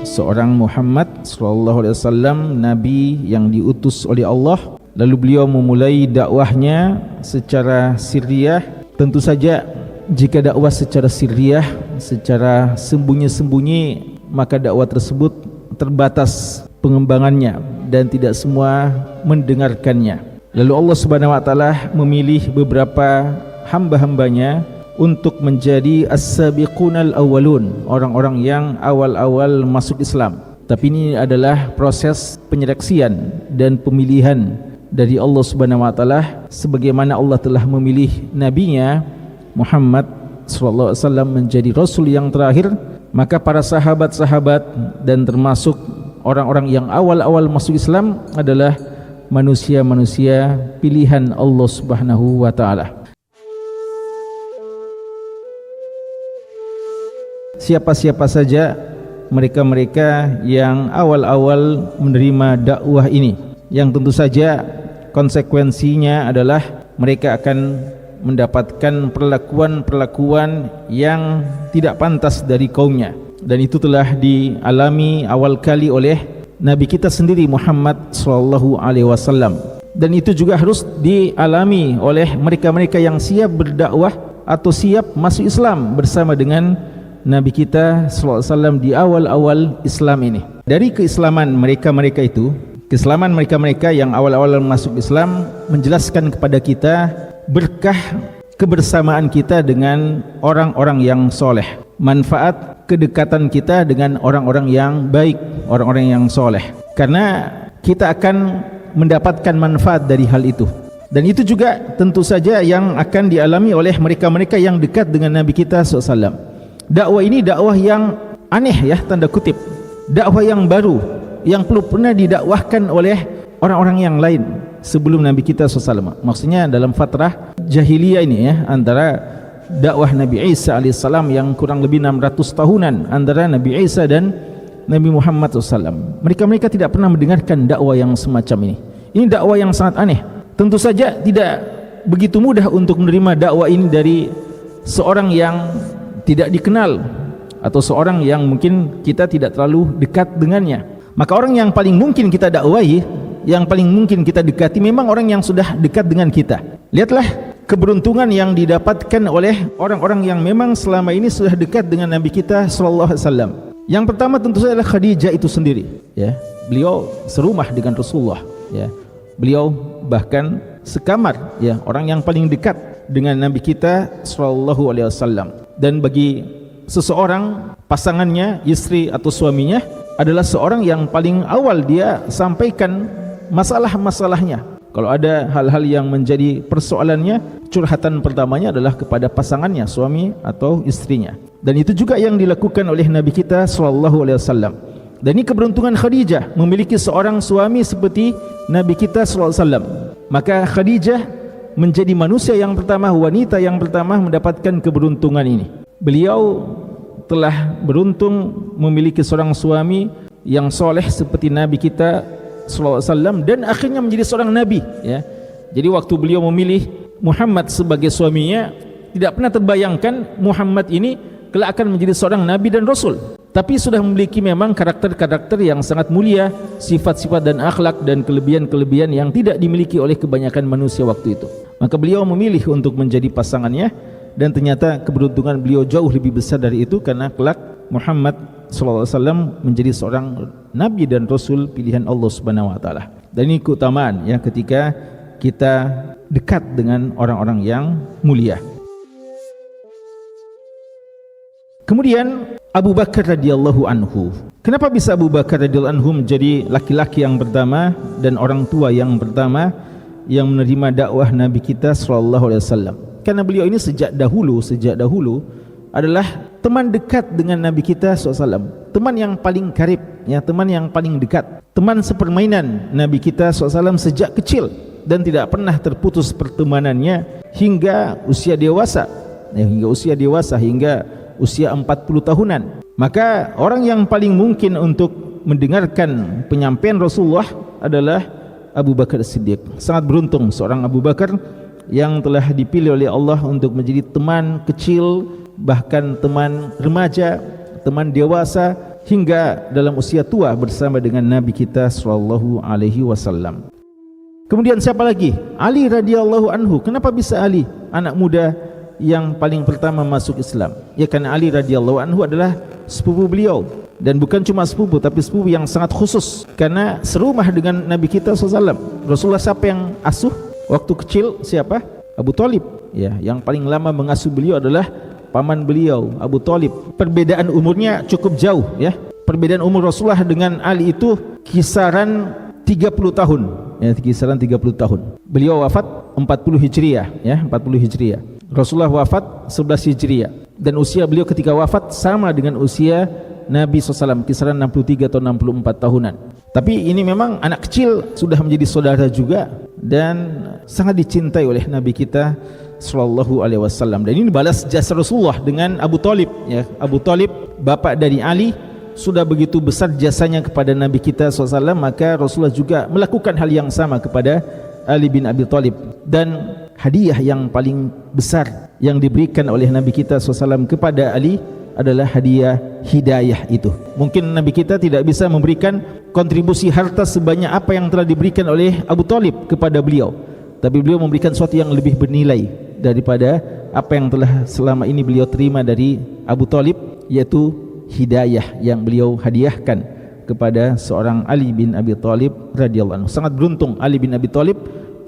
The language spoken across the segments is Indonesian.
Seorang Muhammad sallallahu alaihi wasallam, nabi yang diutus oleh Allah, lalu beliau memulai dakwahnya secara sirriyah. Tentu saja jika dakwah secara sirriyah, secara sembunyi-sembunyi, maka dakwah tersebut terbatas pengembangannya dan tidak semua mendengarkannya. Lalu Allah Subhanahu wa taala memilih beberapa hamba-hambanya untuk menjadi as-sabiqunal awwalun, orang-orang yang awal-awal masuk Islam. Tapi ini adalah proses penyeleksian dan pemilihan dari Allah Subhanahu wa taala, sebagaimana Allah telah memilih nabinya Muhammad sallallahu alaihi wasallam menjadi rasul yang terakhir, maka para sahabat-sahabat dan termasuk orang-orang yang awal-awal masuk Islam adalah manusia-manusia pilihan Allah Subhanahu wa taala. Siapa-siapa saja mereka-mereka yang awal-awal menerima dakwah ini, yang tentu saja konsekuensinya adalah mereka akan mendapatkan perlakuan-perlakuan yang tidak pantas dari kaumnya, dan itu telah dialami awal kali oleh Nabi kita sendiri Muhammad sallallahu alaihi wasallam, dan itu juga harus dialami oleh mereka-mereka yang siap berdakwah atau siap masuk Islam bersama dengan Nabi kita sallallahu alaihi wasallam di awal-awal Islam ini. Dari keislaman mereka-mereka itu, keislaman mereka-mereka yang awal-awal masuk Islam menjelaskan kepada kita berkah kebersamaan kita dengan orang-orang yang soleh, manfaat kedekatan kita dengan orang-orang yang baik, orang-orang yang soleh, karena kita akan mendapatkan manfaat dari hal itu. Dan itu juga tentu saja yang akan dialami oleh mereka-mereka yang dekat dengan Nabi kita SAW. Dakwah ini dakwah yang aneh ya, tanda kutip, dakwah yang baru, yang belum pernah didakwahkan oleh orang-orang yang lain sebelum Nabi kita SAW. Maksudnya dalam fatrah jahiliyah ini ya, antara dakwah Nabi Isa alaihissalam yang kurang lebih 600 tahunan antara Nabi Isa dan Nabi Muhammad SAW. Mereka-mereka tidak pernah mendengarkan dakwah yang semacam ini. Ini dakwah yang sangat aneh. Tentu saja tidak begitu mudah untuk menerima dakwah ini dari seorang yang tidak dikenal atau seorang yang mungkin kita tidak terlalu dekat dengannya. Maka orang yang paling mungkin kita dakwahi, yang paling mungkin kita dekati, memang orang yang sudah dekat dengan kita. Lihatlah keberuntungan yang didapatkan oleh orang-orang yang memang selama ini sudah dekat dengan Nabi kita sallallahu alaihi wasallam. Yang pertama tentu saja adalah Khadijah itu sendiri ya. Beliau serumah dengan Rasulullah ya. Beliau bahkan sekamar ya, orang yang paling dekat dengan Nabi kita sallallahu alaihi wasallam. Dan bagi seseorang, pasangannya, istri atau suaminya adalah seorang yang paling awal dia sampaikan masalah-masalahnya. Kalau ada hal-hal yang menjadi persoalannya, curhatan pertamanya adalah kepada pasangannya, suami atau istrinya. Dan itu juga yang dilakukan oleh Nabi kita sallallahu alaihi wasallam. Dan ini keberuntungan Khadijah memiliki seorang suami seperti Nabi kita sallallahu alaihi wasallam. Maka Khadijah menjadi manusia yang pertama, wanita yang pertama mendapatkan keberuntungan ini. Beliau telah beruntung memiliki seorang suami yang soleh seperti Nabi kita sallallahu alaihi wasallam, dan akhirnya menjadi seorang nabi ya. Jadi waktu beliau memilih Muhammad sebagai suaminya, tidak pernah terbayangkan Muhammad ini kelak akan menjadi seorang nabi dan rasul, tapi sudah memiliki memang karakter-karakter yang sangat mulia, sifat-sifat dan akhlak dan kelebihan-kelebihan yang tidak dimiliki oleh kebanyakan manusia waktu itu. Maka beliau memilih untuk menjadi pasangannya, dan ternyata keberuntungan beliau jauh lebih besar dari itu, karena kelak Muhammad sallallahu alaihi wasallam menjadi seorang nabi dan rasul pilihan Allah Subhanahu wa taala. Dan ini keutamaan ya ketika kita dekat dengan orang-orang yang mulia. Kemudian Abu Bakar radhiyallahu anhu. Kenapa bisa Abu Bakar radhiyallahu anhu menjadi laki-laki yang pertama dan orang tua yang pertama yang menerima dakwah Nabi kita sallallahu alaihi wasallam? Karena beliau ini sejak dahulu adalah teman dekat dengan Nabi kita SAW, teman yang paling karib ya, teman yang paling dekat, teman sepermainan Nabi kita SAW sejak kecil, dan tidak pernah terputus pertemanannya hingga usia dewasa ya, hingga usia 40 tahunan. Maka orang yang paling mungkin untuk mendengarkan penyampaian Rasulullah adalah Abu Bakar As-Siddiq. Sangat beruntung seorang Abu Bakar yang telah dipilih oleh Allah untuk menjadi teman kecil, bahkan teman remaja, teman dewasa, hingga dalam usia tua bersama dengan Nabi kita sallallahu alaihi wasallam. Kemudian siapa lagi? Ali radhiyallahu anhu. Kenapa bisa Ali, anak muda yang paling pertama masuk Islam? Ya, karena Ali radhiyallahu anhu adalah sepupu beliau, dan bukan cuma sepupu, tapi sepupu yang sangat khusus karena serumah dengan Nabi kita SAW. Rasulullah siapa yang asuh waktu kecil? Siapa? Abu Thalib. Ya, yang paling lama mengasuh beliau adalah paman beliau, Abu Thalib. Perbedaan umurnya cukup jauh, ya. Perbedaan umur Rasulullah dengan Ali itu kisaran 30 tahun, ya, kisaran 30 tahun. Beliau wafat 40 Hijriah, ya, 40 Hijriah. Rasulullah wafat 11 Hijriah, dan usia beliau ketika wafat sama dengan usia Nabi SAW, kisaran 63 atau 64 tahunan. Tapi ini memang anak kecil sudah menjadi saudara juga dan sangat dicintai oleh Nabi kita sallallahu alaihi wasallam. Dan ini balas jasa Rasulullah dengan Abu Thalib, ya. Abu Thalib bapak dari Ali sudah begitu besar jasanya kepada Nabi kita SAW, maka Rasulullah juga melakukan hal yang sama kepada Ali bin Abi Thalib. Dan hadiah yang paling besar yang diberikan oleh Nabi kita SAW kepada Ali adalah hadiah hidayah itu. Mungkin Nabi kita tidak bisa memberikan kontribusi harta sebanyak apa yang telah diberikan oleh Abu Thalib kepada beliau, tapi beliau memberikan sesuatu yang lebih bernilai daripada apa yang telah selama ini beliau terima dari Abu Thalib, yaitu hidayah yang beliau hadiahkan kepada seorang Ali bin Abi Thalib radhiyallahu anhu. Sangat beruntung Ali bin Abi Thalib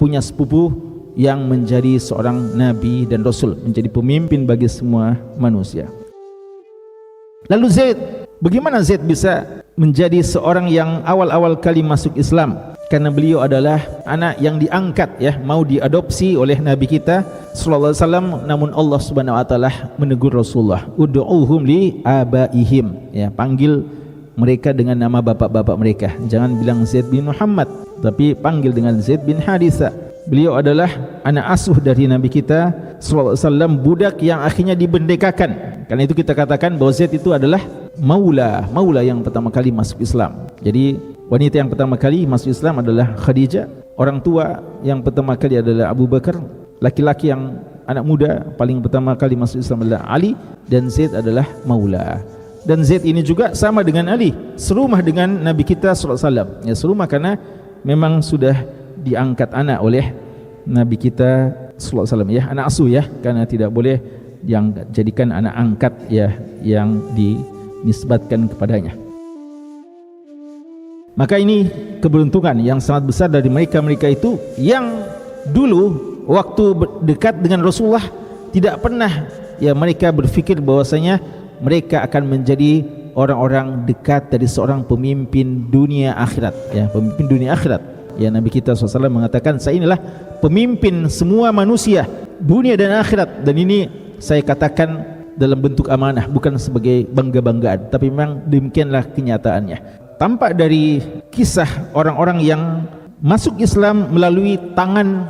punya sepupu yang menjadi seorang nabi dan rasul, menjadi pemimpin bagi semua manusia. Lalu Zaid, bagaimana Zaid bisa menjadi seorang yang awal-awal kali masuk Islam? Karena beliau adalah anak yang diangkat, ya, mau diadopsi oleh Nabi kita sallallahu alaihi wasallam, namun Allah Subhanahu wa taala menegur Rasulullah, ud'uhum li abaihim, ya, panggil mereka dengan nama bapak-bapak mereka. Jangan bilang Zaid bin Muhammad, tapi panggil dengan Zaid bin Haritha. Beliau adalah anak asuh dari Nabi kita sallallahu alaihi wasallam, budak yang akhirnya diberdekakan. Karena itu kita katakan bahwa Zaid itu adalah maula yang pertama kali masuk Islam. Jadi wanita yang pertama kali masuk Islam adalah Khadijah, orang tua yang pertama kali adalah Abu Bakar, laki-laki yang anak muda paling pertama kali masuk Islam adalah Ali, dan Zaid adalah maula. Dan Zaid ini juga sama dengan Ali, serumah dengan Nabi kita sallallahu alaihi wasallam. Ya, serumah karena memang sudah diangkat anak oleh Nabi kita sallallahu alaihi wasallam, ya, anak asuh, ya, karena tidak boleh yang jadikan anak angkat, ya, yang dinisbatkan kepadanya. Maka ini keberuntungan yang sangat besar dari mereka itu yang dulu waktu dekat dengan Rasulullah tidak pernah, ya, mereka berpikir bahwasanya mereka akan menjadi orang-orang dekat dari seorang pemimpin dunia akhirat, ya, pemimpin dunia akhirat. Ya, Nabi kita SAW mengatakan, saya inilah pemimpin semua manusia dunia dan akhirat, dan ini saya katakan dalam bentuk amanah, bukan sebagai bangga-banggaan, tapi memang demikianlah kenyataannya. Tampak dari kisah orang-orang yang masuk Islam melalui tangan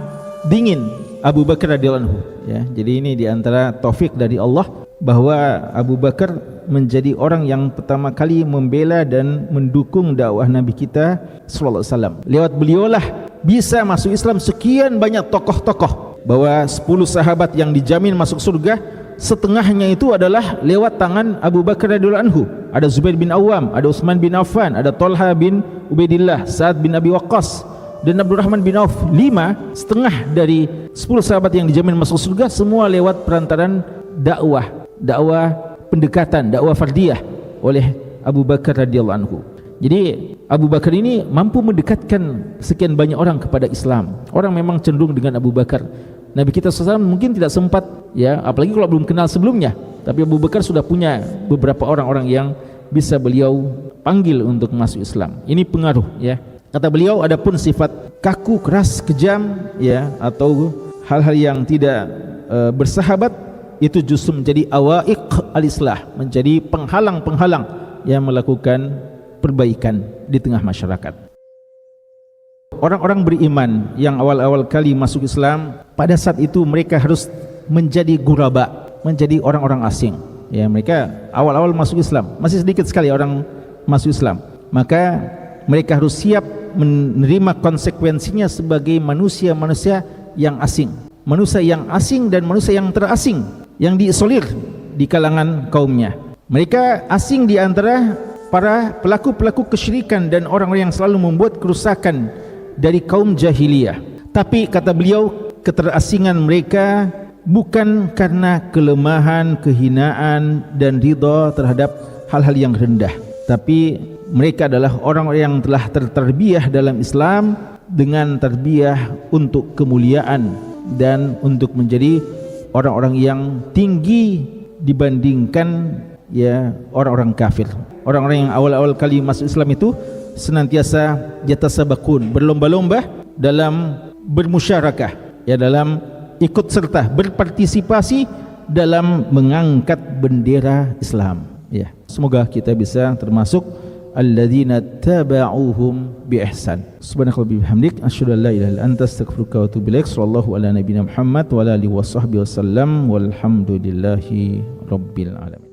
dingin Abu Bakar radhiyallahu anhu, ya. Jadi ini diantara taufik dari Allah bahwa Abu Bakar menjadi orang yang pertama kali membela dan mendukung dakwah Nabi kita sallallahu alaihi wasallam. Lewat beliaulah bisa masuk Islam sekian banyak tokoh-tokoh, bahwa 10 sahabat yang dijamin masuk surga, setengahnya itu adalah lewat tangan Abu Bakar radhiyallahu anhu. Ada Zubair bin Awam, ada Utsman bin Affan, ada Thalha bin Ubaidillah, Sa'ad bin Abi Waqqas, dan Abdurrahman bin Auf. 5, setengah dari 10 sahabat yang dijamin masuk surga, semua lewat perantaran dakwah pendekatan, dakwah fardiyah oleh Abu Bakar radhiyallahu anhu. Jadi Abu Bakar ini mampu mendekatkan sekian banyak orang kepada Islam. Orang memang cenderung dengan Abu Bakar. Nabi kita SAW mungkin tidak sempat, ya, apalagi kalau belum kenal sebelumnya, tapi Abu Bakar sudah punya beberapa orang-orang yang bisa beliau panggil untuk masuk Islam. Ini pengaruh, ya. Kata beliau, adapun sifat kaku, keras, kejam, ya, atau hal-hal yang tidak bersahabat, itu justru menjadi awaiq al-islah, menjadi penghalang-penghalang yang melakukan perbaikan di tengah masyarakat. Orang-orang beriman yang awal-awal kali masuk Islam, pada saat itu mereka harus menjadi guraba, menjadi orang-orang asing. Ya, mereka awal-awal masuk Islam, masih sedikit sekali orang masuk Islam. Maka mereka harus siap menerima konsekuensinya sebagai manusia-manusia yang asing. manusia yang asing dan manusia yang terasing, yang diisolir di kalangan kaumnya. Mereka asing di antara para pelaku-pelaku kesyirikan dan orang-orang yang selalu membuat kerusakan dari kaum jahiliyah. Tapi kata beliau, keterasingan mereka bukan karena kelemahan, kehinaan dan ridha terhadap hal-hal yang rendah, tapi mereka adalah orang-orang yang telah tertarbiyah dalam Islam dengan tarbiyah untuk kemuliaan dan untuk menjadi orang-orang yang tinggi dibandingkan orang-orang kafir. Orang-orang yang awal-awal kali masuk Islam itu senantiasa yatasabaqun, berlomba-lomba dalam bermusyarakah, dalam ikut serta, berpartisipasi dalam mengangkat bendera Islam. Semoga kita bisa termasuk alladzina taba'uhum bi ihsan. Subhanakallahumma bihamdik asyhadu an la ilaha illa anta astaghfiruka wa atubu ilaik. Sallallahu ala nabiyyina Muhammad wa ala alihi washabbihi wasallam walhamdulillahi rabbil alamin.